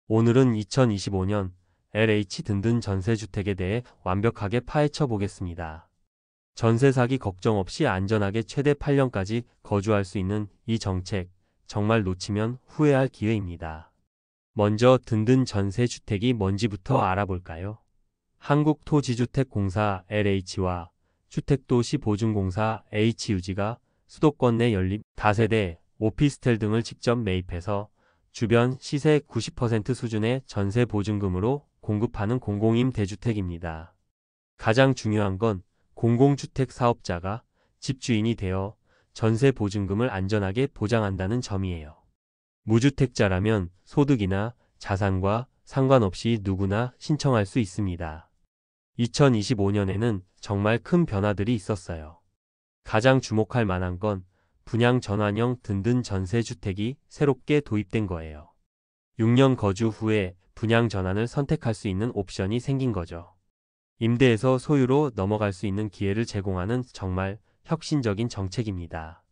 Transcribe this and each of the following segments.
오늘은 2025년 LH 든든 전세주택에 대해 완벽하게 파헤쳐 보겠습니다. 전세 사기 걱정 없이 안전하게 최대 8년까지 거주할 수 있는 이 정책, 정말 놓치면 후회할 기회입니다. 먼저 든든 전세주택이 뭔지부터 알아볼까요? 한국토지주택공사 LH와 주택도시보증공사 HUG가 수도권 내 연립, 다세대, 오피스텔 등을 직접 매입해서 주변 시세 90% 수준의 전세 보증금으로 공급하는 공공임대주택입니다. 가장 중요한 건 공공주택 사업자가 집주인이 되어 전세 보증금을 안전하게 보장한다는 점이에요. 무주택자라면 소득이나 자산과 상관없이 누구나 신청할 수 있습니다. 2025년에는 정말 큰 변화들이 있었어요. 가장 주목할 만한 건 분양 전환형 든든 전세주택이 새롭게 도입된 거예요. 6년 거주 후에 분양 전환을 선택할 수 있는 옵션이 생긴 거죠. 임대에서 소유로 넘어갈 수 있는 기회를 제공하는 정말 혁신적인 정책입니다.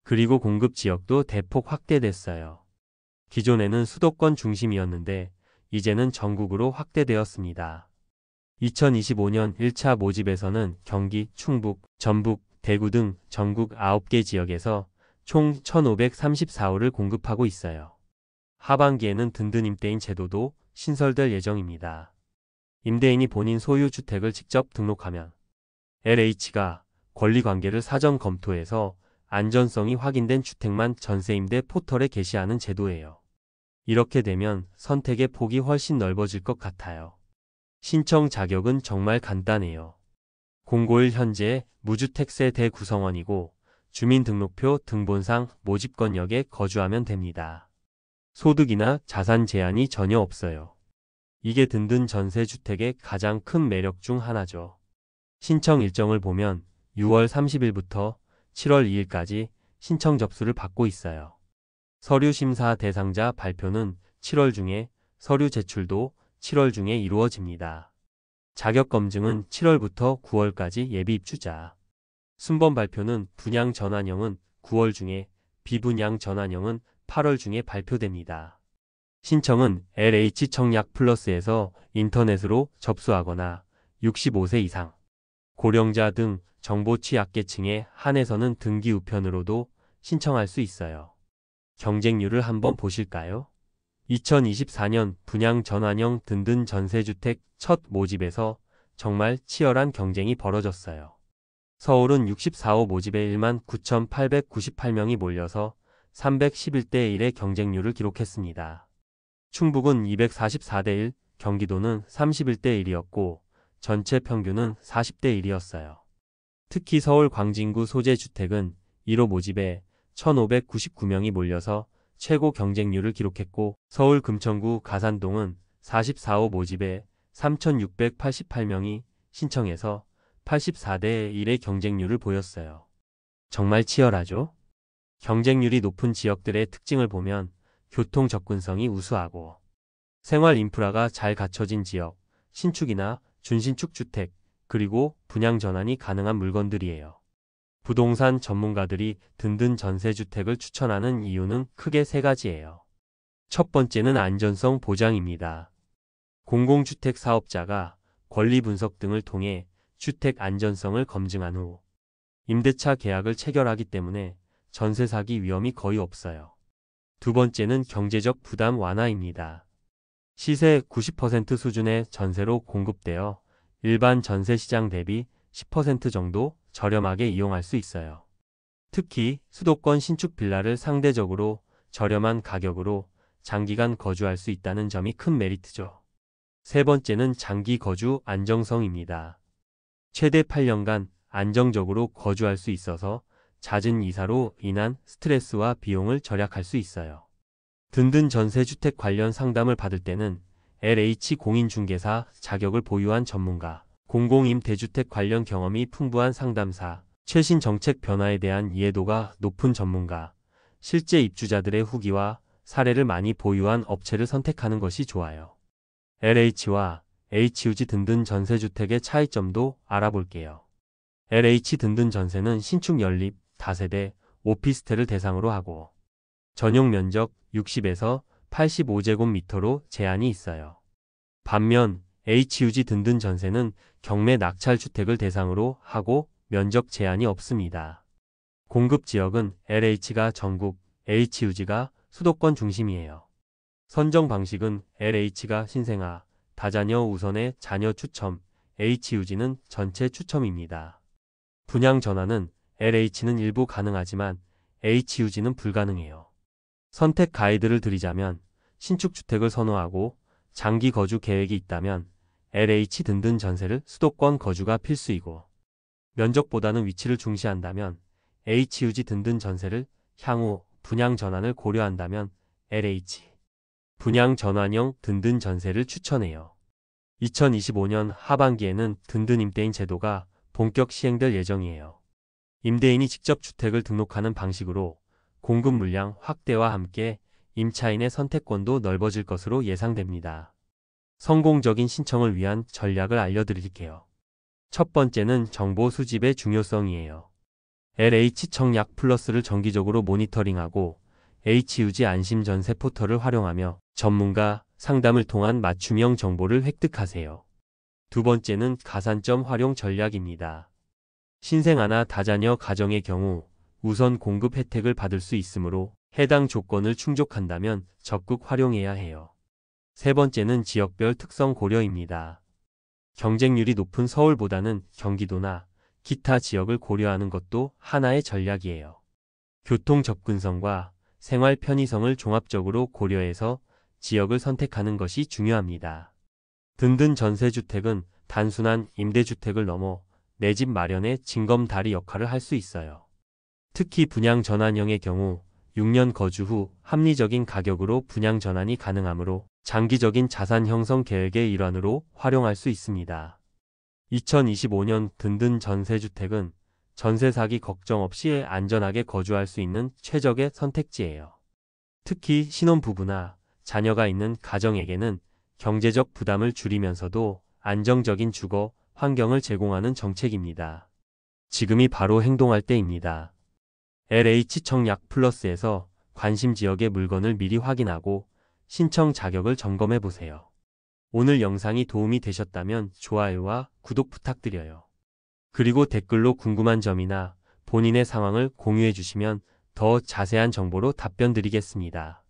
그리고 공급 지역도 대폭 확대됐어요. 기존에는 수도권 중심이었는데 이제는 전국으로 확대되었습니다. 2025년 1차 모집에서는 경기, 충북, 전북, 대구 등 전국 9개 지역에서 총 1,534호를 공급하고 있어요. 하반기에는 든든 임대인 제도도 신설될 예정입니다. 임대인이 본인 소유 주택을 직접 등록하면 LH가 권리관계를 사전 검토해서 안전성이 확인된 주택만 전세임대 포털에 게시하는 제도예요. 이렇게 되면 선택의 폭이 훨씬 넓어질 것 같아요. 신청 자격은 정말 간단해요. 051 현재 무주택세 대구성원이고 주민등록표 등본상 모집권역에 거주하면 됩니다. 소득이나 자산 제한이 전혀 없어요. 이게 든든 전세주택의 가장 큰 매력 중 하나죠. 신청 일정을 보면 6월 30일부터 7월 2일까지 신청 접수를 받고 있어요. 서류 심사 대상자 발표는 7월 중에, 서류 제출도 7월 중에 이루어집니다. 자격 검증은 7월부터 9월까지 예비 입주자. 순번 발표는 분양 전환형은 9월 중에, 비분양 전환형은 8월 중에 발표됩니다. 신청은 LH 청약 플러스에서 인터넷으로 접수하거나 65세 이상, 고령자 등 정보 취약계층에 한해서는 등기 우편으로도 신청할 수 있어요. 경쟁률을 한번 보실까요? 2024년 분양 전환형 든든 전세주택 첫 모집에서 정말 치열한 경쟁이 벌어졌어요. 서울은 64호 모집에 19,898명이 몰려서 311대 1의 경쟁률을 기록했습니다. 충북은 244대 1, 경기도는 31대 1이었고 전체 평균은 40대 1이었어요. 특히 서울 광진구 소재 주택은 1호 모집에 1,599명이 몰려서 최고 경쟁률을 기록했고 서울 금천구 가산동은 44호 모집에 3,688명이 신청해서 84대 1의 경쟁률을 보였어요. 정말 치열하죠? 경쟁률이 높은 지역들의 특징을 보면 교통 접근성이 우수하고 생활 인프라가 잘 갖춰진 지역, 신축이나 준신축 주택, 그리고 분양 전환이 가능한 물건들이에요. 부동산 전문가들이 든든 전세주택을 추천하는 이유는 크게 세 가지예요. 첫 번째는 안전성 보장입니다. 공공주택 사업자가 권리 분석 등을 통해 주택 안전성을 검증한 후 임대차 계약을 체결하기 때문에 전세 사기 위험이 거의 없어요. 두 번째는 경제적 부담 완화입니다. 시세 90% 수준의 전세로 공급되어 일반 전세 시장 대비 10% 정도 저렴하게 이용할 수 있어요. 특히 수도권 신축 빌라를 상대적으로 저렴한 가격으로 장기간 거주할 수 있다는 점이 큰 메리트죠. 세 번째는 장기 거주 안정성입니다. 최대 8년간 안정적으로 거주할 수 있어서 잦은 이사로 인한 스트레스와 비용을 절약할 수 있어요. 든든 전세주택 관련 상담을 받을 때는 LH 공인중개사 자격을 보유한 전문가, 공공임대주택 관련 경험이 풍부한 상담사, 최신 정책 변화에 대한 이해도가 높은 전문가, 실제 입주자들의 후기와 사례를 많이 보유한 업체를 선택하는 것이 좋아요. LH와 HUG 든든 전세주택의 차이점도 알아볼게요. LH 든든 전세는 신축 연립, 다세대, 오피스텔을 대상으로 하고 전용 면적 60에서 85제곱미터로 제한이 있어요. 반면 HUG 든든 전세는 경매 낙찰주택을 대상으로 하고 면적 제한이 없습니다. 공급 지역은 LH가 전국, HUG가 수도권 중심이에요. 선정 방식은 LH가 신생아, 다자녀 우선의 자녀 추첨, HUG는 전체 추첨입니다. 분양 전환은 LH는 일부 가능하지만 HUG는 불가능해요. 선택 가이드를 드리자면 신축 주택을 선호하고 장기 거주 계획이 있다면 LH 든든 전세를 수도권 거주가 필수이고 면적보다는 위치를 중시한다면 HUG 든든 전세를 향후 분양 전환을 고려한다면 LH 분양 전환형 든든 전세를 추천해요. 2025년 하반기에는 든든 임대인 제도가 본격 시행될 예정이에요. 임대인이 직접 주택을 등록하는 방식으로 공급 물량 확대와 함께 임차인의 선택권도 넓어질 것으로 예상됩니다. 성공적인 신청을 위한 전략을 알려드릴게요. 첫 번째는 정보 수집의 중요성이에요. LH 청약 플러스를 정기적으로 모니터링하고 HUG 안심 전세 포털을 활용하며 전문가 상담을 통한 맞춤형 정보를 획득하세요. 두 번째는 가산점 활용 전략입니다. 신생아나 다자녀 가정의 경우 우선 공급 혜택을 받을 수 있으므로 해당 조건을 충족한다면 적극 활용해야 해요. 세 번째는 지역별 특성 고려입니다. 경쟁률이 높은 서울보다는 경기도나 기타 지역을 고려하는 것도 하나의 전략이에요. 교통 접근성과 생활 편의성을 종합적으로 고려해서 지역을 선택하는 것이 중요합니다. 든든 전세주택은 단순한 임대주택을 넘어 내 집 마련의 징검다리 역할을 할 수 있어요. 특히 분양 전환형의 경우 6년 거주 후 합리적인 가격으로 분양 전환이 가능하므로 장기적인 자산 형성 계획의 일환으로 활용할 수 있습니다. 2025년 든든 전세주택은 전세 사기 걱정 없이 안전하게 거주할 수 있는 최적의 선택지예요. 특히 신혼부부나 자녀가 있는 가정에게는 경제적 부담을 줄이면서도 안정적인 주거 환경을 제공하는 정책입니다. 지금이 바로 행동할 때입니다. LH 청약 플러스에서 관심 지역의 물건을 미리 확인하고 신청 자격을 점검해 보세요. 오늘 영상이 도움이 되셨다면 좋아요와 구독 부탁드려요. 그리고 댓글로 궁금한 점이나 본인의 상황을 공유해 주시면 더 자세한 정보로 답변 드리겠습니다.